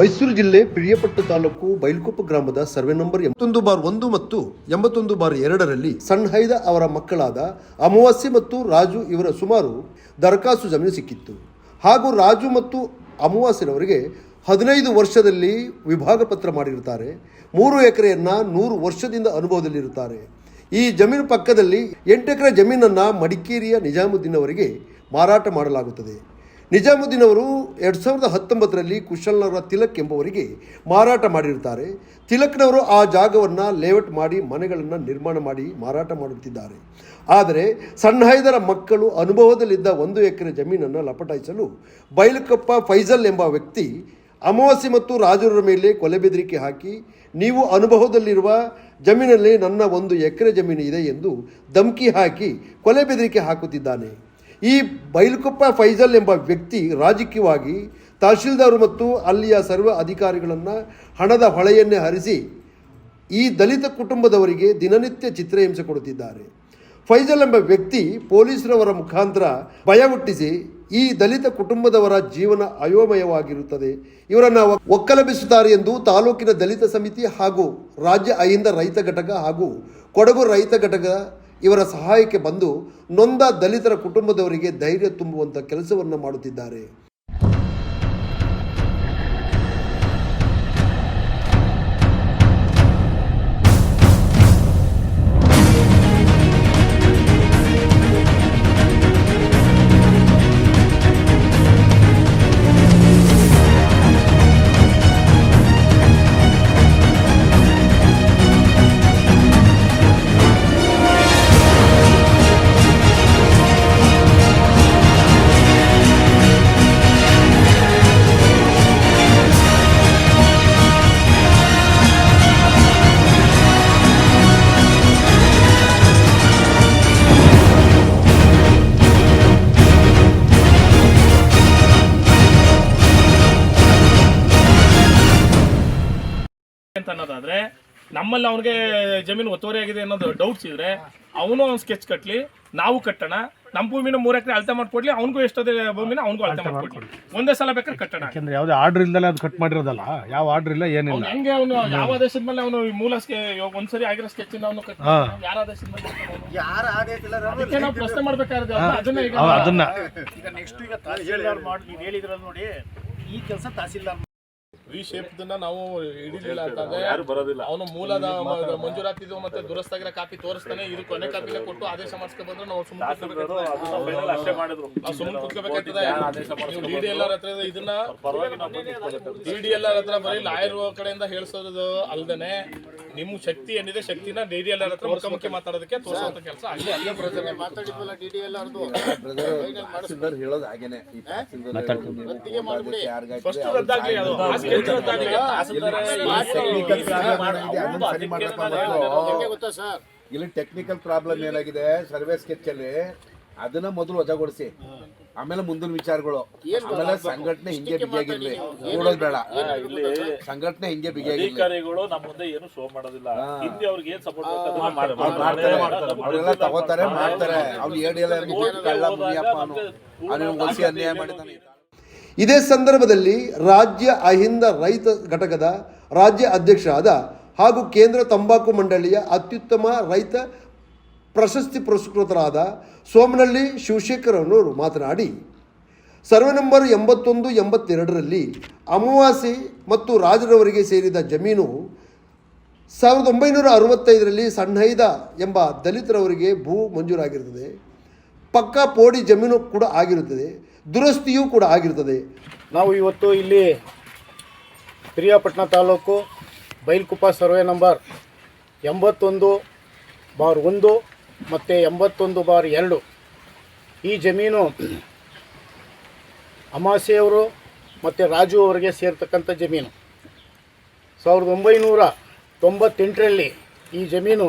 ಮೈಸೂರು ಜಿಲ್ಲೆ ಪಿರಿಯಾಪಟ್ಟಣ ತಾಲೂಕು ಬೈಲ್ಕೊಪ್ಪ ಗ್ರಾಮದ survey number 81/1 ಮತ್ತು 81/2ರಲ್ಲಿ ಸಣ್ಹೈದ ಅವರ ಮಕ್ಕಳಾದ ಅಮಾವಾಸ್ಯೆ ಮತ್ತು ರಾಜು ಇವರ ಸುಮಾರು ದರಖಾಸ್ತು ಜಮೀನು ಸಿಕ್ಕಿತ್ತು. ಹಾಗೂ ರಾಜು ಮತ್ತು ಅಮಾವಾಸ್ಯೆಯವರಿಗೆ 15 ವರ್ಷದಲ್ಲಿ ವಿಭಾಗ ಪತ್ರ ಮಾಡಿರುತ್ತಾರೆ. 3 ಎಕರೆಯನ್ನು 100 ವರ್ಷದಿಂದ ಅನುಭವದಲ್ಲಿರುತ್ತಾರೆ. ಈ ಜಮೀನು ಪಕ್ಕದಲ್ಲಿ 8 ಎಕರೆ ಜಮೀನನ್ನು ಮಡಿಕೇರಿಯ ನಿಜಾಮುದ್ದೀನ್ ಅವರಿಗೆ ಮಾರಾಟ ಮಾಡಲಾಗುತ್ತದೆ. ನಿಜಾಮುದ್ದೀನ್ ಅವರು 2019ರಲ್ಲಿ ಕುಶಲ್ನಗರ ತಿಲಕ್ ಎಂಬುವರಿಗೆ ಮಾರಾಟ ಮಾಡಿರುತ್ತಾರೆ. ತಿಲಕ್ನವರು ಆ ಜಾಗವನ್ನು ಲೇಔಟ್ ಮಾಡಿ ಮನೆಗಳನ್ನು ನಿರ್ಮಾಣ ಮಾಡಿ ಮಾರಾಟ ಮಾಡುತ್ತಿದ್ದಾರೆ. ಆದರೆ ಸಣ್ಹೈದರ ಮಕ್ಕಳು ಅನುಭವದಲ್ಲಿದ್ದ 1 ಎಕರೆ ಜಮೀನನ್ನು ಲಪಟಾಯಿಸಲು ಬೈಲ್ಕೊಪ್ಪ ಫೈಜಲ್ ಎಂಬ ವ್ಯಕ್ತಿ ಅಮಾವಾಸ್ಯೆ ಮತ್ತು ರಾಜರ ಮೇಲೆ ಕೊಲೆ ಬೆದರಿಕೆ ಹಾಕಿ, ನೀವು ಅನುಭವದಲ್ಲಿರುವ ಜಮೀನಲ್ಲಿ ನನ್ನ 1 ಎಕರೆ ಜಮೀನು ಇದೆ ಎಂದು ಧಮಕಿ ಹಾಕಿ ಕೊಲೆ ಬೆದರಿಕೆ ಹಾಕುತ್ತಿದ್ದಾನೆ. ಈ ಬೈಲ್ಕೊಪ್ಪ ಫೈಜಲ್ ಎಂಬ ವ್ಯಕ್ತಿ ರಾಜಕೀಯವಾಗಿ ತಹಶೀಲ್ದಾರ್ ಮತ್ತು ಅಲ್ಲಿಯ ಸರ್ವ ಅಧಿಕಾರಿಗಳನ್ನು ಹಣದ ಹೊಳೆಯನ್ನೇ ಹರಿಸಿ ಈ ದಲಿತ ಕುಟುಂಬದವರಿಗೆ ದಿನನಿತ್ಯ ಚಿತ್ರಹಿಂಸೆ ಕೊಡುತ್ತಿದ್ದಾರೆ. ಫೈಜಲ್ ಎಂಬ ವ್ಯಕ್ತಿ ಪೊಲೀಸರವರ ಮುಖಾಂತರ ಭಯ ಹುಟ್ಟಿಸಿ ಈ ದಲಿತ ಕುಟುಂಬದವರ ಜೀವನ ಅಯೋಮಯವಾಗಿರುತ್ತದೆ, ಇವರನ್ನು ಒಕ್ಕಲೆಬ್ಬಿಸುತ್ತಾರೆ ಎಂದು ತಾಲೂಕಿನ ದಲಿತ ಸಮಿತಿ ಹಾಗೂ ರಾಜ್ಯ ಅಹಿಂದ ರೈತ ಘಟಕ ಹಾಗೂ ಕೊಡಗು ರೈತ ಘಟಕ ಇವರ ಸಹಾಯಕ್ಕೆ ಬಂದು ನೊಂದ ದಲಿತರ ಕುಟುಂಬದವರಿಗೆ ಧೈರ್ಯ ತುಂಬುವಂಥ ಕೆಲಸವನ್ನು ಮಾಡುತ್ತಿದ್ದಾರೆ. ಅಂತ ಅನ್ನೋದಾದ್ರೆ ನಮ್ಮಲ್ಲಿ ಅವನಿಗೆ ಜಮೀನು ಒತ್ತುವರಿ ಆಗಿದೆ ಅನ್ನೋದು ಡೌಟ್ಸ್ ಇದ್ರೆ ಅವನು ಅವ್ನು ಸ್ಕೆಚ್ ಕಟ್ಲಿ, ನಾವು ಕಟ್ಟೋಣ. ನಮ್ಮ ಭೂಮಿನ 3 ಎಕರೆ ಅಳತೆ ಮಾಡ್ಕೊಡ್ಲಿ, ಅವನಿಗೂ ಎಷ್ಟೊಂದೇ ಭೂಮಿನ ಅವನಿಗೂ ಅಳತೆ ಮಾಡ್ಕೊಡ್ಲಿ, ಒಂದೇ ಸಲ ಬೇಕಾದ್ರೆ ಕಟ್ಟೋಣ. ಯಾಕಂದ್ರೆ ಯಾವುದೇ ಆರ್ಡರ್ ಇಲ್ದಲ್ಲ ಅದು ಕಟ್ ಮಾಡಿರೋದಲ್ಲ, ಯಾವ ಆರ್ಡರ್ ಇಲ್ಲ ಏನಿಲ್ಲ. ಹೆಂಗೆ ಅವನು ಯಾವ ಆದೇಶದ ಮೇಲೆ ಅವನು ಮೂಲ ಒಂದ್ಸರಿ ಆಗಿರೋ ಸ್ಕೆಚ್ ಅವನು ಯಾರ ಆದೇಶದ ಮೇಲೆ ಅದಕ್ಕೆ ನಾವು ಪ್ರಶ್ನೆ ಮಾಡ್ಬೇಕಾದ್ರೆ ಅದನ್ನ ಈಗ ನೆಕ್ಸ್ಟ್ ಈಗ ತಹಸೀಲ್ದಾರ್ ಮಾಡಿ ನೀವು ಹೇಳಿದ್ರಲ್ಲ ನೋಡಿ, ಈ ಕೆಲಸ ತಹಸೀಲ್ದಾರ್ ವಿ ಶೇಪ್ ನಾವು ಹಿಡಿಲಿಲ್ಲ ಅಂತಂದ್ರೆ ಯಾರು ಬರೋದಿಲ್ಲ. ಅವನು ಮೂಲದ ಮಂಜೂರಾತಿದ್ದು ಮತ್ತೆ ದುರಸ್ತಾಗಿರೋ ಕಾಪಿ ತೋರಿಸ್ತಾನೆ, ಇದು ಕೊನೆ ಕಾಪಿನ ಕೊಟ್ಟು ಆದೇಶ ಮಾಡಿಸ್ಕೊ ಬಂದ್ರೆ ನಾವು ಸುಮ್ಮನೆ ಕುತ್ಕೋಬೇಕಾಗ್ತದೆ. DDLR ಹತ್ರ ಇದನ್ನ DDLR ಹತ್ರ ಬರೀ ಲಾಯರ್ ಕಡೆಯಿಂದ ಹೇಳಿಸೋದು ಅಲ್ದೇನೆ ನಿಮ್ಮ ಶಕ್ತಿ ಏನಿದೆ ಶಕ್ತಿನ DDLR ಹತ್ರ ಮುಖಾಮುಖಿ ಮಾತಾಡೋದಕ್ಕೆ ತೋರಿಸುವಂತ ಕೆಲಸ ಮಾತಾಡಿದ್ವಲ್ಲ. DDLR ಹೇಳೋದು ಹಾಗೇನೆ ಫಸ್ಟ್ ರದ್ದಾಗ್ಲಿ, ಅದು ಇಲ್ಲಿ ಟೆಕ್ನಿಕಲ್ ಪ್ರಾಬ್ಲಮ್ ಏನಾಗಿದೆ ಸರ್ವೆ ಸ್ಕೆಚ್ ಅಲ್ಲಿ, ಅದನ್ನ ಮೊದಲು ವಜಾಗೊಳಿಸಿ, ಆಮೇಲೆ ಮುಂದಿನ ವಿಚಾರಗಳು, ಆಮೇಲೆ ಸಂಘಟನೆ ಹಿಂಗೆ ಬಿಗಿಯಾಗಿರ್ಲಿ, ನೋಡೋದು ಬೇಡ. ಸಂಘಟನೆ ಹಿಂಗೆ ಬಿಗಿಯಾಗಿರ್ಲಿ, ನಮ್ಮ ಮುಂದೆ ಏನು ಶೋ ಮಾಡೋದಿಲ್ಲ. ಹಿಂದೆ ಅವ್ರಿಗೆ ಏನ್ ಸಪೋರ್ಟ್ ಅವರೆಲ್ಲ ತಗೋತಾರೆ ಮಾಡ್ತಾರೆ. ಅವ್ನು ಏಡಿಯಲ್ಲ ಕಳ್ಳ ಮುನಿಯಪ್ಪ ಅವನು ಅನ್ಯಾಯ ಮಾಡಿದ್ದಾನೆ. ಇದೇ ಸಂದರ್ಭದಲ್ಲಿ ರಾಜ್ಯ ಅಹಿಂದ ರೈತ ಘಟಕದ ರಾಜ್ಯ ಅಧ್ಯಕ್ಷರಾದ ಹಾಗೂ ಕೇಂದ್ರ ತಂಬಾಕು ಮಂಡಳಿಯ ಅತ್ಯುತ್ತಮ ರೈತ ಪ್ರಶಸ್ತಿ ಪುರಸ್ಕೃತರಾದ ಸೋಮನಹಳ್ಳಿ ಶಿವಶೇಖರ್ ಅವರು ಮಾತನಾಡಿ, ಸರ್ವೆ ನಂಬರ್ 81-82ರಲ್ಲಿ ಅಮಾವಾಸ್ಯೆ ಮತ್ತು ರಾಜರವರಿಗೆ ಸೇರಿದ ಜಮೀನು 1965ರಲ್ಲಿ ಸಣ್ಹೈದ ಎಂಬ ದಲಿತರವರಿಗೆ ಭೂ ಮಂಜೂರಾಗಿರುತ್ತದೆ. ಪಕ್ಕಾ ಪೋಡಿ ಜಮೀನು ಕೂಡ ಆಗಿರುತ್ತದೆ, ದುರಸ್ತಿಯೂ ಕೂಡ ಆಗಿರುತ್ತದೆ. ನಾವು ಇವತ್ತು ಇಲ್ಲಿ ಪಿರಿಯಾಪಟ್ಟಣ ತಾಲೂಕು ಬೈಲ್ಕೊಪ್ಪ ಸರ್ವೆ ನಂಬರ್ 81/1 ಮತ್ತು 81/2 ಈ ಜಮೀನು ಅಮಾವಾಸ್ಯೆಯವರು ಮತ್ತು ರಾಜು ಅವರಿಗೆ ಸೇರ್ತಕ್ಕಂಥ ಜಮೀನು. 1998ರಲ್ಲಿ ಈ ಜಮೀನು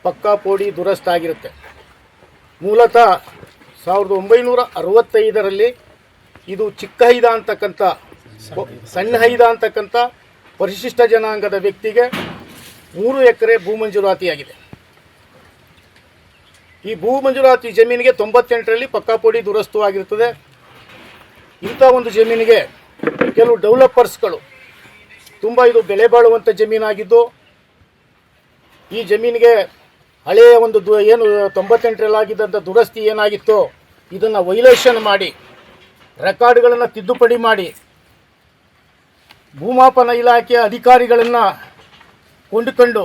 ಪಕ್ಕಾ ಪೋಡಿ ದುರಸ್ತಾಗಿರುತ್ತೆ. ಮೂಲತಃ 1965ರಲ್ಲಿ ಇದು ಚಿಕ್ಕ ಹೈದ ಅಂತಕ್ಕಂಥ ಸಣ್ಣ ಹೈದ ಅಂತಕ್ಕಂಥ ಪರಿಶಿಷ್ಟ ಜನಾಂಗದ ವ್ಯಕ್ತಿಗೆ 3 ಎಕರೆ ಭೂ ಮಂಜೂರಾತಿಯಾಗಿದೆ. ಈ ಭೂ ಮಂಜೂರಾತಿ ಜಮೀನಿಗೆ 98ರಲ್ಲಿ ಪಕ್ಕಾಪೋಡಿ ದುರಸ್ತು ಆಗಿರುತ್ತದೆ. ಇಂಥ ಒಂದು ಜಮೀನಿಗೆ ಕೆಲವು ಡೆವಲಪರ್ಸ್ಗಳು ತುಂಬ ಇದು ಬೆಲೆ ಬಾಳುವಂಥ ಜಮೀನಾಗಿದ್ದು ಈ ಜಮೀನಿಗೆ ಹಳೆಯ ಒಂದು ಏನು 98ರಲ್ಲಿ ಆಗಿದ್ದಂಥ ದುರಸ್ತಿ ಏನಾಗಿತ್ತು ಇದನ್ನು ವೈಲೇಷನ್ ಮಾಡಿ ರೆಕಾರ್ಡ್ಗಳನ್ನು ತಿದ್ದುಪಡಿ ಮಾಡಿ ಭೂಮಾಪನ ಇಲಾಖೆಯ ಅಧಿಕಾರಿಗಳನ್ನು ಕೊಂಡುಕೊಂಡು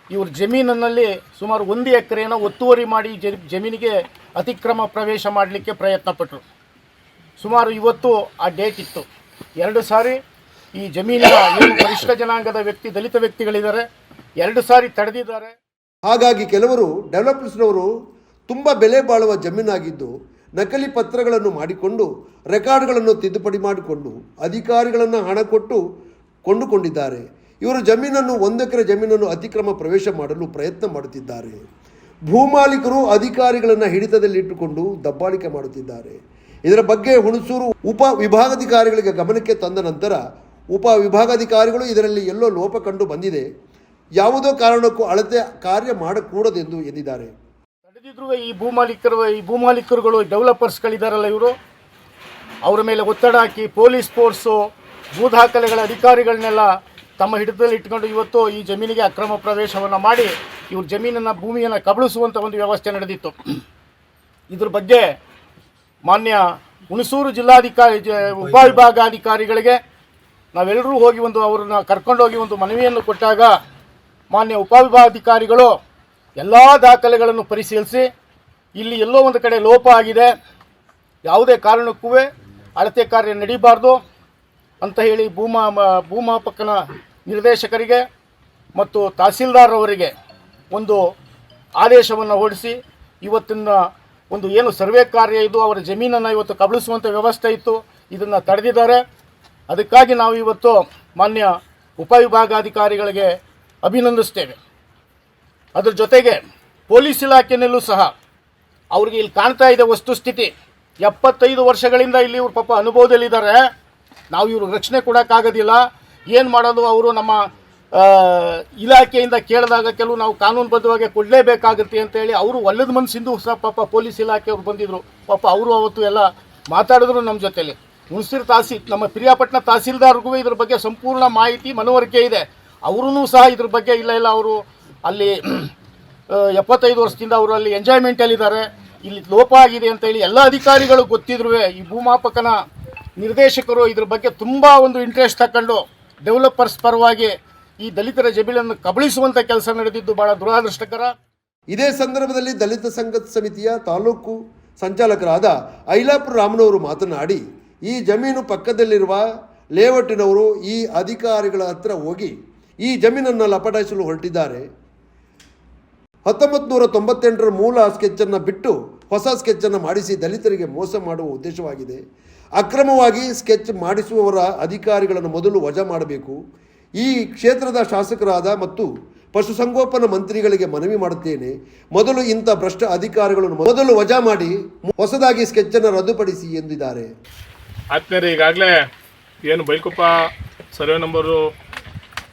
ಇವ್ರ ಜಮೀನಿನಲ್ಲಿ ಸುಮಾರು 1 ಎಕರೆನ ಒತ್ತುವರಿ ಮಾಡಿ ಜಮೀನಿಗೆ ಅತಿಕ್ರಮ ಪ್ರವೇಶ ಮಾಡಲಿಕ್ಕೆ ಪ್ರಯತ್ನಪಟ್ಟರು. ಸುಮಾರು ಇವತ್ತು ಆ ಡೇಟ್ ಇತ್ತು. 2 ಸಾರಿ ಈ ಜಮೀನಿನ ಏನು ಪರಿಶಿಷ್ಟ ಜನಾಂಗದ ದಲಿತ ವ್ಯಕ್ತಿಗಳಿದ್ದಾರೆ 2 ಸಾರಿ ತಡೆದಿದ್ದಾರೆ. ಹಾಗಾಗಿ ಕೆಲವರು ಡೆವಲಪರ್ಸ್ನವರು ತುಂಬ ಬೆಲೆ ಬಾಳುವ ಜಮೀನಾಗಿದ್ದು ನಕಲಿ ಪತ್ರಗಳನ್ನು ಮಾಡಿಕೊಂಡು ರೆಕಾರ್ಡ್ಗಳನ್ನು ತಿದ್ದುಪಡಿ ಮಾಡಿಕೊಂಡು ಅಧಿಕಾರಿಗಳನ್ನು ಹಣ ಕೊಟ್ಟು ಕೊಂಡುಕೊಂಡಿದ್ದಾರೆ. ಇವರು ಜಮೀನನ್ನು 1 ಎಕರೆ ಜಮೀನನ್ನು ಅತಿಕ್ರಮ ಪ್ರವೇಶ ಮಾಡಲು ಪ್ರಯತ್ನ ಮಾಡುತ್ತಿದ್ದಾರೆ. ಭೂಮಾಲೀಕರು ಅಧಿಕಾರಿಗಳನ್ನು ಹಿಡಿತದಲ್ಲಿಟ್ಟುಕೊಂಡು ದಬ್ಬಾಳಿಕೆ ಮಾಡುತ್ತಿದ್ದಾರೆ. ಇದರ ಬಗ್ಗೆ ಹುಣಸೂರು ಉಪ ವಿಭಾಗಾಧಿಕಾರಿಗಳಿಗೆ ಗಮನಕ್ಕೆ ತಂದ ನಂತರ ಉಪ ವಿಭಾಗಾಧಿಕಾರಿಗಳು ಇದರಲ್ಲಿ ಎಲ್ಲೋ ಲೋಪ ಕಂಡು ಬಂದಿದೆ, ಯಾವುದೋ ಕಾರಣಕ್ಕೂ ಅಳತೆ ಕಾರ್ಯ ಮಾಡಕೂಡದೆಂದು ಎಂದಿದ್ದಾರೆ. ತಡೆದಿದ್ರು ಈ ಭೂಮಾಲೀಕರುಗಳು ಡೆವಲಪರ್ಸ್ಗಳಿದ್ದಾರಲ್ಲ ಇವರು, ಅವರ ಮೇಲೆ ಒತ್ತಡ ಹಾಕಿ ಪೊಲೀಸ್ ಫೋರ್ಸು ಭೂ ದಾಖಲೆಗಳ ಅಧಿಕಾರಿಗಳನ್ನೆಲ್ಲ ತಮ್ಮ ಹಿಡಿತದಲ್ಲಿ ಇಟ್ಕೊಂಡು ಇವತ್ತು ಈ ಜಮೀನಿಗೆ ಅಕ್ರಮ ಪ್ರವೇಶವನ್ನು ಮಾಡಿ ಇವ್ರ ಜಮೀನನ್ನು ಭೂಮಿಯನ್ನು ಕಬಳಿಸುವಂಥ ಒಂದು ವ್ಯವಸ್ಥೆ ನಡೆದಿತ್ತು. ಇದ್ರ ಬಗ್ಗೆ ಮಾನ್ಯ ಹುಣಸೂರು ಜಿಲ್ಲಾಧಿಕಾರಿ ಉಪವಿಭಾಗಾಧಿಕಾರಿಗಳಿಗೆ ನಾವೆಲ್ಲರೂ ಹೋಗಿ ಅವರನ್ನು ಕರ್ಕೊಂಡೋಗಿ ಒಂದು ಮನವಿಯನ್ನು ಕೊಟ್ಟಾಗ ಮಾನ್ಯ ಉಪವಿಭಾಗಾಧಿಕಾರಿಗಳು ಎಲ್ಲ ದಾಖಲೆಗಳನ್ನು ಪರಿಶೀಲಿಸಿ ಇಲ್ಲಿ ಎಲ್ಲೋ ಒಂದು ಕಡೆ ಲೋಪ ಆಗಿದೆ, ಯಾವುದೇ ಕಾರಣಕ್ಕೂ ಅಳತೆ ಕಾರ್ಯ ನಡೀಬಾರ್ದು ಅಂತ ಹೇಳಿ ಭೂಮಾಪಕನ ನಿರ್ದೇಶಕರಿಗೆ ಮತ್ತು ತಹಸೀಲ್ದಾರ್ ಅವರಿಗೆ ಒಂದು ಆದೇಶವನ್ನು ಹೊರಡಿಸಿ ಇವತ್ತಿನ ಒಂದು ಏನು ಸರ್ವೆ ಕಾರ್ಯ ಇದು ಅವರ ಜಮೀನನ್ನು ಇವತ್ತು ಕಬಳಿಸುವಂಥ ವ್ಯವಸ್ಥೆ ಇತ್ತು, ಇದನ್ನು ತಡೆದಿದ್ದಾರೆ. ಅದಕ್ಕಾಗಿ ನಾವು ಇವತ್ತು ಮಾನ್ಯ ಉಪವಿಭಾಗಾಧಿಕಾರಿಗಳಿಗೆ ಅಭಿನಂದಿಸ್ತೇವೆ. ಅದರ ಜೊತೆಗೆ ಪೊಲೀಸ್ ಇಲಾಖೆಯಲ್ಲೂ ಸಹ ಅವ್ರಿಗೆ ಇಲ್ಲಿ ಕಾಣ್ತಾ ಇದೆ ವಸ್ತುಸ್ಥಿತಿ. 75 ವರ್ಷಗಳಿಂದ ಇಲ್ಲಿ ಇವ್ರು ಪಾಪ ಅನುಭವದಲ್ಲಿದ್ದಾರೆ. ನಾವು ಇವರು ರಕ್ಷಣೆ ಕೊಡೋಕ್ಕಾಗೋದಿಲ್ಲ, ಏನು ಮಾಡೋದು, ಅವರು ನಮ್ಮ ಇಲಾಖೆಯಿಂದ ಕೇಳಿದಾಗ ಕೆಲವು ನಾವು ಕಾನೂನುಬದ್ಧವಾಗಿ ಕೊಡಲೇಬೇಕಾಗುತ್ತೆ ಅಂತೇಳಿ ಅವರು ಒಳ್ಳೆದ ಮನಸ್ಸಿಂದು ಸಹ ಪಾಪ ಪೊಲೀಸ್ ಇಲಾಖೆಯವರು ಬಂದಿದ್ದರು. ಪಾಪ ಅವರು ಅವತ್ತು ಎಲ್ಲ ಮಾತಾಡಿದ್ರು ನಮ್ಮ ಜೊತೆಲಿ. ಹುಣಸೂರು ನಮ್ಮ ಪ್ರಿಯಾಪಟ್ಟಣ ತಹಸೀಲ್ದಾರ್ಗೂ ಇದ್ರ ಬಗ್ಗೆ ಸಂಪೂರ್ಣ ಮಾಹಿತಿ ಮನವರಿಕೆ ಇದೆ. ಅವರೂ ಸಹ ಇದ್ರ ಬಗ್ಗೆ ಇಲ್ಲ ಅವರು ಅಲ್ಲಿ 75 ವರ್ಷದಿಂದ ಅವರು ಅಲ್ಲಿ ಎಂಜಾಯ್ಮೆಂಟಲ್ಲಿದ್ದಾರೆ, ಇಲ್ಲಿ ಲೋಪ ಆಗಿದೆ ಅಂತೇಳಿ ಎಲ್ಲ ಅಧಿಕಾರಿಗಳು ಗೊತ್ತಿದ್ರು ಈ ಭೂಮಾಪಕನ ನಿರ್ದೇಶಕರು ಇದ್ರ ಬಗ್ಗೆ ತುಂಬ ಒಂದು ಇಂಟ್ರೆಸ್ಟ್ ತಗೊಂಡು ಡೆವಲಪರ್ಸ್ ಪರವಾಗಿ ಈ ದಲಿತರ ಜಮೀನನ್ನು ಕಬಳಿಸುವಂಥ ಕೆಲಸ ನಡೆದಿದ್ದು ಭಾಳ ದುರದೃಷ್ಟಕರ. ಇದೇ ಸಂದರ್ಭದಲ್ಲಿ ದಲಿತ ಸಂಘ ಸಮಿತಿಯ ತಾಲೂಕು ಸಂಚಾಲಕರಾದ ಐಲಾಪುರ ರಾಮನವರು ಮಾತನಾಡಿ, ಈ ಜಮೀನು ಪಕ್ಕದಲ್ಲಿರುವ ಲೇಔಟಿನವರು ಈ ಅಧಿಕಾರಿಗಳ ಹತ್ರ ಹೋಗಿ ಈ ಜಮೀನನ್ನು ಲಪಟಾಯಿಸಲು ಹೊರಟಿದ್ದಾರೆ. 1998ರ ಮೂಲ ಸ್ಕೆಚ್ಚನ್ನು ಬಿಟ್ಟು ಹೊಸ ಸ್ಕೆಚ್ಚನ್ನು ಮಾಡಿಸಿ ದಲಿತರಿಗೆ ಮೋಸ ಮಾಡುವ ಉದ್ದೇಶವಾಗಿದೆ. ಅಕ್ರಮವಾಗಿ ಸ್ಕೆಚ್ ಮಾಡಿಸುವವರ ಅಧಿಕಾರಿಗಳನ್ನು ಮೊದಲು ವಜಾ ಮಾಡಬೇಕು. ಈ ಕ್ಷೇತ್ರದ ಶಾಸಕರಾದ ಮತ್ತು ಪಶುಸಂಗೋಪನಾ ಮಂತ್ರಿಗಳಿಗೆ ಮನವಿ ಮಾಡುತ್ತೇನೆ, ಮೊದಲು ಇಂಥ ಭ್ರಷ್ಟ ಅಧಿಕಾರಿಗಳನ್ನು ಮೊದಲು ವಜಾ ಮಾಡಿ ಹೊಸದಾಗಿ ಸ್ಕೆಚ್ಚನ್ನು ರದ್ದುಪಡಿಸಿ ಎಂದಿದ್ದಾರೆ. ಆತ್ಮೀಯರೇ, ಈಗಾಗಲೇ ಏನು ಬೈಲ್ಕೊಪ್ಪ ಸರ್ವೆ ನಂಬರು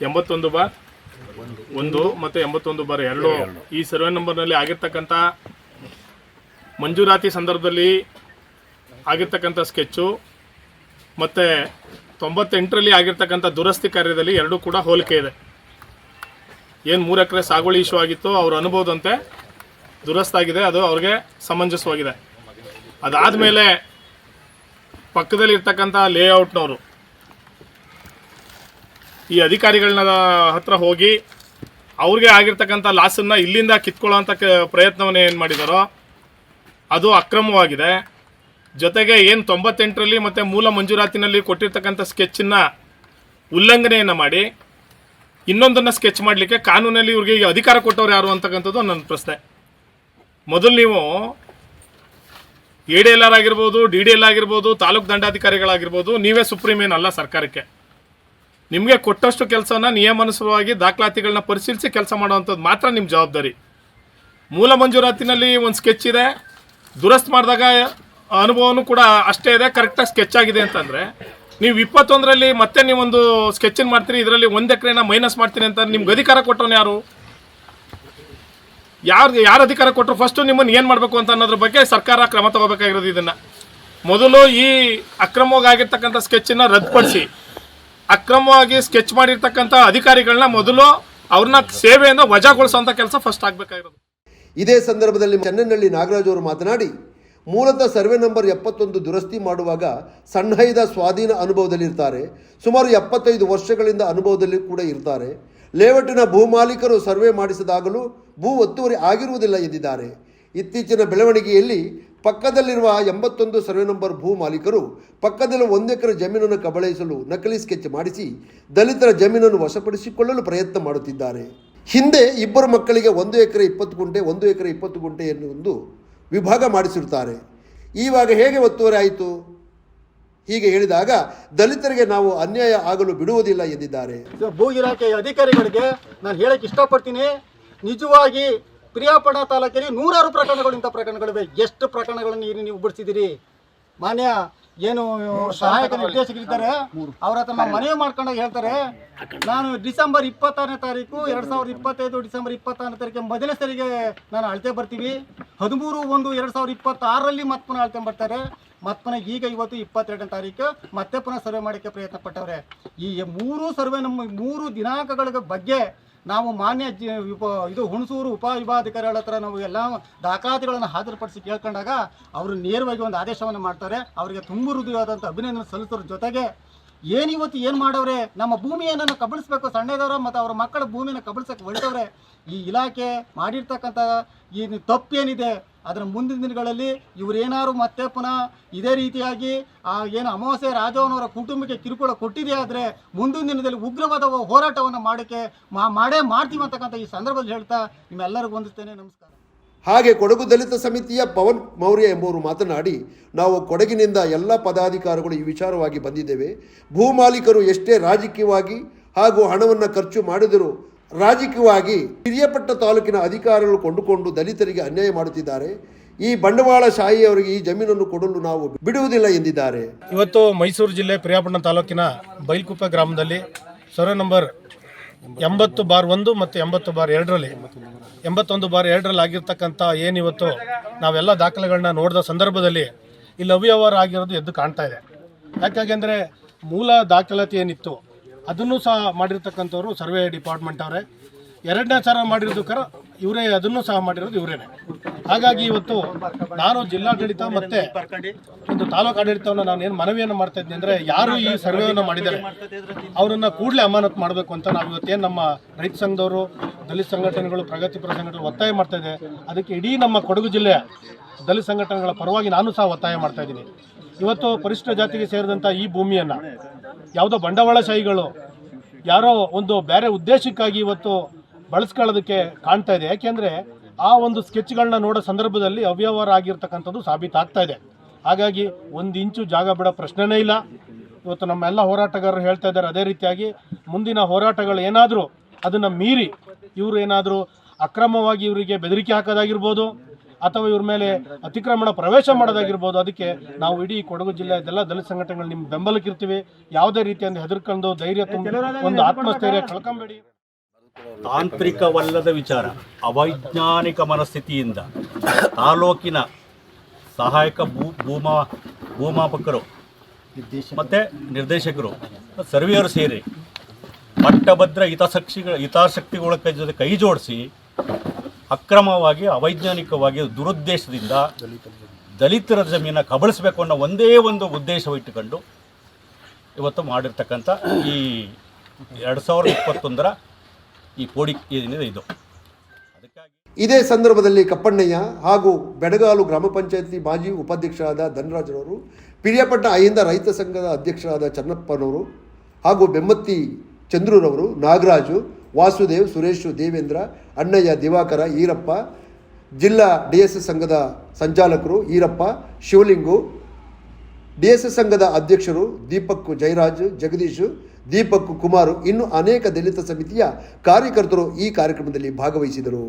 81/1 ಮತ್ತು 81/2 ಈ ಸರ್ವೆ ನಂಬರ್ನಲ್ಲಿ ಆಗಿರ್ತಕ್ಕಂಥ ಮಂಜೂರಾತಿ ಸಂದರ್ಭದಲ್ಲಿ ಆಗಿರ್ತಕ್ಕಂಥ ಸ್ಕೆಚ್ಚು ಮತ್ತು 98ರಲ್ಲಿ ಆಗಿರ್ತಕ್ಕಂಥ ದುರಸ್ತಿ ಕಾರ್ಯದಲ್ಲಿ ಎರಡೂ ಕೂಡ ಹೋಲಿಕೆ ಇದೆ. ಏನು 3 ಎಕರೆ ಸಾಗುವಳಿ ಇಶ್ಯೂ ಆಗಿತ್ತು ಅವ್ರ ಅನುಭವದಂತೆ ದುರಸ್ತಾಗಿದೆ, ಅದು ಅವ್ರಿಗೆ ಸಮಂಜಸವಾಗಿದೆ. ಅದಾದಮೇಲೆ ಪಕ್ಕದಲ್ಲಿ ಇರ್ತಕ್ಕಂಥ ಲೇಔಟ್ನವರು ಈ ಅಧಿಕಾರಿಗಳನ್ನ ಹತ್ರ ಹೋಗಿ ಅವ್ರಿಗೆ ಆಗಿರ್ತಕ್ಕಂಥ ಲಾಸನ್ನು ಇಲ್ಲಿಂದ ಕಿತ್ಕೊಳ್ಳೋಂಥ ಪ್ರಯತ್ನವನ್ನು ಏನು ಮಾಡಿದಾರೋ ಅದು ಅಕ್ರಮವಾಗಿದೆ. ಜೊತೆಗೆ ಏನು 98ರಲ್ಲಿ ಮತ್ತು ಮೂಲ ಮಂಜೂರಾತಿನಲ್ಲಿ ಕೊಟ್ಟಿರ್ತಕ್ಕಂಥ ಸ್ಕೆಚ್ಚನ್ನು ಉಲ್ಲಂಘನೆಯನ್ನು ಮಾಡಿ ಇನ್ನೊಂದನ್ನು ಸ್ಕೆಚ್ ಮಾಡಲಿಕ್ಕೆ ಕಾನೂನಲ್ಲಿ ಇವ್ರಿಗೆ ಈಗ ಅಧಿಕಾರ ಕೊಟ್ಟವ್ರು ಯಾರು ಅಂತಕ್ಕಂಥದ್ದು ನನ್ನ ಪ್ರಶ್ನೆ. ಮೊದಲು ನೀವು ADLR ಆಗಿರ್ಬೋದು, DDL ಆಗಿರ್ಬೋದು, ತಾಲೂಕು ದಂಡಾಧಿಕಾರಿಗಳಾಗಿರ್ಬೋದು, ನೀವೇ ಸುಪ್ರೀಂ ಏನಲ್ಲ ಸರ್ಕಾರಕ್ಕೆ. ನಿಮಗೆ ಕೊಟ್ಟಷ್ಟು ಕೆಲಸನ ನಿಯಮಾನುಸಾರವಾಗಿ ದಾಖಲಾತಿಗಳನ್ನ ಪರಿಶೀಲಿಸಿ ಕೆಲಸ ಮಾಡುವಂಥದ್ದು ಮಾತ್ರ ನಿಮ್ಮ ಜವಾಬ್ದಾರಿ. ಮೂಲ ಮಂಜೂರಾತಿನಲ್ಲಿ ಒಂದು ಸ್ಕೆಚ್ ಇದೆ, ದುರಸ್ತಿ ಮಾಡಿದಾಗ ಅನುಭವನೂ ಕೂಡ ಅಷ್ಟೇ ಇದೆ, ಕರೆಕ್ಟಾಗಿ ಸ್ಕೆಚ್ ಆಗಿದೆ ಅಂತಂದರೆ ನೀವು 21ರಲ್ಲಿ ಮತ್ತೆ ನೀವೊಂದು ಸ್ಕೆಚನ್ನು ಮಾಡ್ತೀರಿ, ಇದರಲ್ಲಿ 1 ಎಕರೆನ ಮೈನಸ್ ಮಾಡ್ತೀನಿ ಅಂತ ನಿಮ್ಗೆ ಅಧಿಕಾರ ಕೊಟ್ಟವನು ಯಾರು? ಯಾರು ಅಧಿಕಾರ ಕೊಟ್ಟರು? ಫಸ್ಟು ನಿಮ್ಮನ್ನು ಏನು ಮಾಡಬೇಕು ಅಂತ ಅನ್ನೋದ್ರ ಬಗ್ಗೆ ಸರ್ಕಾರ ಕ್ರಮ ತಗೋಬೇಕಾಗಿರೋದು. ಇದನ್ನು ಮೊದಲು ಈ ಅಕ್ರಮವಾಗಿ ಆಗಿರ್ತಕ್ಕಂಥ ಸ್ಕೆಚ್ಚನ್ನು ರದ್ದುಪಡಿಸಿ ಅಕ್ರಮವಾಗಿ ಸ್ಕೆಚ್ ಮಾಡಿರ್ತಕ್ಕಂಥ ಅಧಿಕಾರಿಗಳನ್ನ ಮೊದಲು ಅವ್ರನ್ನ ಸೇವೆಯಿಂದ ವಜಾಗೊಳಿಸುವಂತ ಕೆಲಸ ಫಸ್ಟ್ ಆಗ್ಬೇಕಾಗಿರೋದು. ಇದೇ ಸಂದರ್ಭದಲ್ಲಿ ಚೆನ್ನೈನಲ್ಲಿ ನಾಗರಾಜ್ ಅವರು ಮಾತನಾಡಿ, ಮೂಲತಃ ಸರ್ವೆ ನಂಬರ್ 71 ದುರಸ್ತಿ ಮಾಡುವಾಗ ಸಣ್ಣಹೈದ ಸ್ವಾಧೀನ ಅನುಭವದಲ್ಲಿರ್ತಾರೆ. ಸುಮಾರು 75 ವರ್ಷಗಳಿಂದ ಅನುಭವದಲ್ಲಿ ಕೂಡ ಇರ್ತಾರೆ. ಲೇಔಟಿನ ಭೂಮಾಲೀಕರು ಸರ್ವೆ ಮಾಡಿಸಿದಾಗಲೂ ಭೂ ಒತ್ತುವರಿ ಆಗಿರುವುದಿಲ್ಲ ಎಂದಿದ್ದಾರೆ. ಇತ್ತೀಚಿನ ಬೆಳವಣಿಗೆಯಲ್ಲಿ ಪಕ್ಕದಲ್ಲಿರುವ 81 ಸರ್ವೆ ನಂಬರ್ ಭೂ ಮಾಲೀಕರು ಪಕ್ಕದಲ್ಲಿ 1 ಎಕರೆ ಜಮೀನನ್ನು ಕಬಳಿಸಲು ನಕಲಿ ಸ್ಕೆಚ್ ಮಾಡಿಸಿ ದಲಿತರ ಜಮೀನನ್ನು ವಶಪಡಿಸಿಕೊಳ್ಳಲು ಪ್ರಯತ್ನ ಮಾಡುತ್ತಿದ್ದಾರೆ. ಹಿಂದೆ ಇಬ್ಬರು ಮಕ್ಕಳಿಗೆ 1 ಎಕರೆ 20 ಗುಂಟೆ 1 ಎಕರೆ 20 ಗುಂಟೆ ಎನ್ನುವುದು ವಿಭಾಗ ಮಾಡಿಸಿರುತ್ತಾರೆ. ಈವಾಗ ಹೇಗೆ ಒತ್ತುವರಿ ಆಯಿತು? ಹೀಗೆ ಹೇಳಿದಾಗ ದಲಿತರಿಗೆ ನಾವು ಅನ್ಯಾಯ ಆಗಲು ಬಿಡುವುದಿಲ್ಲ ಎಂದಿದ್ದಾರೆ. ಭೂ ಇಲಾಖೆಯ ಅಧಿಕಾರಿಗಳಿಗೆ ನಾನು ಹೇಳಕ್ಕೆ ಇಷ್ಟಪಡ್ತೀನಿ, ನಿಜವಾಗಿ ಪ್ರಿಯಾಪಟ್ಟಣ ತಾಲೂಕಲ್ಲಿ 100 ಪ್ರಕರಣಗಳು ಇಂಥ ಪ್ರಕರಣಗಳಿವೆ. ಎಷ್ಟು ಪ್ರಕರಣಗಳನ್ನು ನೀವು ಬಿಡಿಸಿದ್ದೀರಿ? ಮಾನ್ಯ ಏನು ಸಹಾಯಕ ನಿರ್ದೇಶಕರಿದ್ದಾರೆ, ಅವ್ರ ಹತ್ರ ನಾವು ಮನವಿ ಮಾಡ್ಕೊಂಡಾಗ ಹೇಳ್ತಾರೆ, ನಾನು ಡಿಸೆಂಬರ್ 26ನೇ ತಾರೀಕು 2025 ಡಿಸೆಂಬರ್ 26ನೇ ತಾರೀಕು ಮೊದಲನೇ ಸರಿಗೆ ನಾನು ಅಳತೆ ಬರ್ತೀವಿ. 13/1/2026 ಮತ್ತೆ ಪುನಃ ಅಳತೆ ಬರ್ತಾರೆ. ಮತ್ತೆ ಪುನಃ ಈಗ ಇವತ್ತು 22ನೇ ತಾರೀಕು ಮತ್ತೆ ಪುನಃ ಸರ್ವೆ ಮಾಡೋಕ್ಕೆ ಪ್ರಯತ್ನ ಪಟ್ಟವ್ರೆ. ಈ 3 ಸರ್ವೆ ನಮ್ಮ 3 ದಿನಾಂಕಗಳ ಬಗ್ಗೆ ನಾವು ಮಾನ್ಯ ಇದು ಹುಣಸೂರು ಉಪವಿಭಾಗಾಧಿಕಾರಿಗಳ ಹತ್ರ ನಾವು ಎಲ್ಲ ದಾಖಲಾತಿಗಳನ್ನು ಹಾಜರುಪಡಿಸಿ ಕೇಳ್ಕೊಂಡಾಗ ಅವರು ನೇರವಾಗಿ ಒಂದು ಆದೇಶವನ್ನು ಮಾಡ್ತಾರೆ. ಅವರಿಗೆ ತುಂಬ ಹೃದಯವಾದಂಥ ಅಭಿನಂದನೆ ಸಲ್ಲಿಸೋದ್ರ ಜೊತೆಗೆ ಏನು ಮಾಡವ್ರೆ, ನಮ್ಮ ಭೂಮಿಯನ್ನು ಕಬಳಿಸ್ಬೇಕು, ಸಣ್ಣದವರ ಮತ್ತು ಅವರ ಮಕ್ಕಳ ಭೂಮಿಯನ್ನು ಕಬಳಿಸಕ್ಕೆ ಹೊರಟವ್ರೆ. ಈ ಇಲಾಖೆ ಮಾಡಿರ್ತಕ್ಕಂಥ ಈ ತಪ್ಪೇನಿದೆ ಅದರ ಮುಂದಿನ ದಿನಗಳಲ್ಲಿ ಇವರೇನಾದ್ರು ಮತ್ತೆ ಪುನಃ ಇದೇ ರೀತಿಯಾಗಿ ಏನು ಅಮಾವಾಸ್ಯೆ ರಾಜವನವರ ಕುಟುಂಬಕ್ಕೆ ಕಿರುಕುಳ ಕೊಟ್ಟಿದೆ ಆದರೆ ಮುಂದಿನ ದಿನದಲ್ಲಿ ಉಗ್ರವಾದ ಹೋರಾಟವನ್ನು ಮಾಡೋಕ್ಕೆ ಮಾಡ್ತೀವಿ ಅಂತಕ್ಕಂಥ ಈ ಸಂದರ್ಭದಲ್ಲಿ ಹೇಳ್ತಾ ನಿಮ್ಮೆಲ್ಲರಿಗೂ ವಂದಿಸ್ತೇನೆ. ನಮಸ್ಕಾರ. ಹಾಗೆ ಕೊಡಗು ದಲಿತ ಸಮಿತಿಯ ಪವನ್ ಮೌರ್ಯ ಎಂಬುವರು ಮಾತನಾಡಿ, ನಾವು ಕೊಡಗಿನಿಂದ ಎಲ್ಲ ಪದಾಧಿಕಾರಿಗಳು ಈ ವಿಚಾರವಾಗಿ ಬಂದಿದ್ದೇವೆ. ಭೂ ಮಾಲೀಕರು ಎಷ್ಟೇ ರಾಜಕೀಯವಾಗಿ ಹಾಗೂ ಹಣವನ್ನು ಖರ್ಚು ಮಾಡಿದರೂ ರಾಜಕೀಯವಾಗಿ ಪಿರಿಯಾಪಟ್ಟಣ ತಾಲೂಕಿನ ಅಧಿಕಾರಿಗಳು ಕೊಂಡುಕೊಂಡು ದಲಿತರಿಗೆ ಅನ್ಯಾಯ ಮಾಡುತ್ತಿದ್ದಾರೆ. ಈ ಬಂಡವಾಳಶಾಹಿಯವರಿಗೆ ಈ ಜಮೀನನ್ನು ಕೊಡಲು ನಾವು ಬಿಡುವುದಿಲ್ಲ ಎಂದಿದ್ದಾರೆ. ಇವತ್ತು ಮೈಸೂರು ಜಿಲ್ಲೆ ಪಿರಿಯಾಪಟ್ಟಣ ತಾಲೂಕಿನ ಬೈಲ್ಕುಪ್ಪೆ ಗ್ರಾಮದಲ್ಲಿ ಸರ್ವೆ ನಂಬರ್ 80/1 ಮತ್ತು 80/2ರಲ್ಲಿ 81/2ರಲ್ಲಿ ಆಗಿರ್ತಕ್ಕಂಥ ಏನಿವತ್ತು ನಾವೆಲ್ಲ ದಾಖಲೆಗಳನ್ನ ನೋಡಿದ ಸಂದರ್ಭದಲ್ಲಿ ಇಲ್ಲಿ ಅವ್ಯವಹಾರ ಆಗಿರೋದು ಎದ್ದು ಕಾಣ್ತಾ ಇದೆ. ಯಾಕೆಂದರೆ ಮೂಲ ದಾಖಲಾತಿ ಏನಿತ್ತು ಅದನ್ನು ಸಹ ಮಾಡಿರ್ತಕ್ಕಂಥವ್ರು ಸರ್ವೆ ಡಿಪಾರ್ಟ್ಮೆಂಟ್ ಅವರೇ. 2ನೇ ಸಲ ಮಾಡಿರೋದಕ್ಕಾರ ಇವರೇ, ಅದನ್ನು ಸಹ ಮಾಡಿರೋದು ಇವರೇನೆ. ಹಾಗಾಗಿ ಇವತ್ತು ನಾನು ಜಿಲ್ಲಾಡಳಿತ ಮತ್ತು ಒಂದು ತಾಲೂಕು ಆಡಳಿತವನ್ನು ನಾನು ಏನು ಮನವಿಯನ್ನು ಮಾಡ್ತಾ ಇದ್ದೀನಿ ಅಂದರೆ, ಯಾರು ಈ ಸರ್ವೆಯನ್ನು ಮಾಡಿದ್ದಾರೆ ಅವರನ್ನು ಕೂಡಲೇ ಅಮಾನತು ಮಾಡಬೇಕು ಅಂತ ನಾವು ಇವತ್ತೇನು ನಮ್ಮ ರೈತ ಸಂಘದವರು, ದಲಿತ ಸಂಘಟನೆಗಳು, ಪ್ರಗತಿಪರ ಸಂಘಟನೆಗಳು ಒತ್ತಾಯ ಮಾಡ್ತಾ ಇದೆ. ಅದಕ್ಕೆ ಇಡೀ ನಮ್ಮ ಕೊಡಗು ಜಿಲ್ಲೆಯ ದಲಿತ ಸಂಘಟನೆಗಳ ಪರವಾಗಿ ನಾನು ಸಹ ಒತ್ತಾಯ ಮಾಡ್ತಾ ಇದ್ದೀನಿ. ಇವತ್ತು ಪರಿಶಿಷ್ಟ ಜಾತಿಗೆ ಸೇರಿದಂಥ ಈ ಭೂಮಿಯನ್ನು ಯಾವುದೋ ಬಂಡವಾಳಶಾಹಿಗಳು ಯಾರೋ ಒಂದು ಬೇರೆ ಉದ್ದೇಶಕ್ಕಾಗಿ ಇವತ್ತು ಬಳಸ್ಕೊಳ್ಳೋದಕ್ಕೆ ಕಾಣ್ತಾ ಇದೆ. ಯಾಕೆಂದರೆ ಆ ಒಂದು ಸ್ಕೆಚ್ಗಳನ್ನ ನೋಡೋ ಸಂದರ್ಭದಲ್ಲಿ ಅವ್ಯವಹಾರ ಆಗಿರ್ತಕ್ಕಂಥದ್ದು ಸಾಬೀತಾಗ್ತಾ ಇದೆ. ಹಾಗಾಗಿ 1 ಇಂಚು ಜಾಗ ಬಿಡೋ ಪ್ರಶ್ನೆನೇ ಇಲ್ಲ. ಇವತ್ತು ನಮ್ಮೆಲ್ಲ ಹೋರಾಟಗಾರರು ಹೇಳ್ತಾ ಇದ್ದಾರೆ. ಅದೇ ರೀತಿಯಾಗಿ ಮುಂದಿನ ಹೋರಾಟಗಳು ಏನಾದರೂ ಅದನ್ನು ಮೀರಿ ಇವರು ಏನಾದರೂ ಅಕ್ರಮವಾಗಿ ಇವರಿಗೆ ಬೆದರಿಕೆ ಹಾಕೋದಾಗಿರ್ಬೋದು ಅಥವಾ ಇವ್ರ ಮೇಲೆ ಅತಿಕ್ರಮಣ ಪ್ರವೇಶ ಮಾಡೋದಾಗಿರ್ಬೋದು, ಅದಕ್ಕೆ ನಾವು ಇಡೀ ಕೊಡಗು ಜಿಲ್ಲೆಯದೆಲ್ಲ ದಲಿತ ಸಂಘಟನೆಗಳು ನಿಮ್ಮ ಬೆಂಬಲಕ್ಕೆ ಇರ್ತೀವಿ. ಯಾವುದೇ ರೀತಿಯಿಂದ ಹೆದರ್ಕೊಂಡು ಧೈರ್ಯ ತುಂಬಿ ಒಂದು ಆತ್ಮಸ್ಥೈರ್ಯ ಕಳ್ಕೊಂಬೇಡಿ. ತಾಂತ್ರಿಕವಲ್ಲದ ವಿಚಾರ, ಅವೈಜ್ಞಾನಿಕ ಮನಸ್ಥಿತಿಯಿಂದ ತಾಲೂಕಿನ ಸಹಾಯಕ ಭೂಮಾಪಕರು ಮತ್ತು ನಿರ್ದೇಶಕರು, ಸರ್ವೇಯರು ಸೇರಿ ಪಟ್ಟಭದ್ರ ಹಿತಾಸಕ್ತಿಗಳ ಜೊತೆ ಕೈ ಜೋಡಿಸಿ ಅಕ್ರಮವಾಗಿ, ಅವೈಜ್ಞಾನಿಕವಾಗಿ, ದುರುದ್ದೇಶದಿಂದ ದಲಿತರ ಜಮೀನ ಕಬಳಿಸಬೇಕು ಅನ್ನೋ ಒಂದೇ ಒಂದು ಉದ್ದೇಶವಿಟ್ಟುಕೊಂಡು ಇವತ್ತು ಮಾಡಿರ್ತಕ್ಕಂಥ ಈ 2021ರ ಈ ಕೋಡಿ ಏನಿದೆ ಇದು. ಅದಕ್ಕಾಗಿ ಇದೇ ಸಂದರ್ಭದಲ್ಲಿ ಕಪ್ಪಣ್ಣಯ್ಯ ಹಾಗೂ ಬೆಡಗಾಲು ಗ್ರಾಮ ಪಂಚಾಯತಿ ಮಾಜಿ ಉಪಾಧ್ಯಕ್ಷರಾದ ಧನರಾಜರವರು, ಪಿರಿಯಾಪಟ್ಟಣ ಅಹಿಂದ ರೈತ ಸಂಘದ ಅಧ್ಯಕ್ಷರಾದ ಚನ್ನಪ್ಪನವರು ಹಾಗೂ ಬೆಮ್ಮತ್ತಿ ಚಂದ್ರೂರವರು, ನಾಗರಾಜು, ವಾಸುದೇವ್, ಸುರೇಶು, ದೇವೇಂದ್ರ, ಅಣ್ಣಯ್ಯ, ದಿವಾಕರ, ಈರಪ್ಪ, ಜಿಲ್ಲಾ DSS ಸಂಘದ ಸಂಚಾಲಕರು ಈರಪ್ಪ, ಶಿವಲಿಂಗು, DSS ಸಂಘದ ಅಧ್ಯಕ್ಷರು ದೀಪಕ್, ಜಯರಾಜ್, ಜಗದೀಶ್, ದೀಪಕ್, ಕುಮಾರ್, ಇನ್ನು ಅನೇಕ ದಲಿತ ಸಮಿತಿಯ ಕಾರ್ಯಕರ್ತರು ಈ ಕಾರ್ಯಕ್ರಮದಲ್ಲಿ ಭಾಗವಹಿಸಿದರು.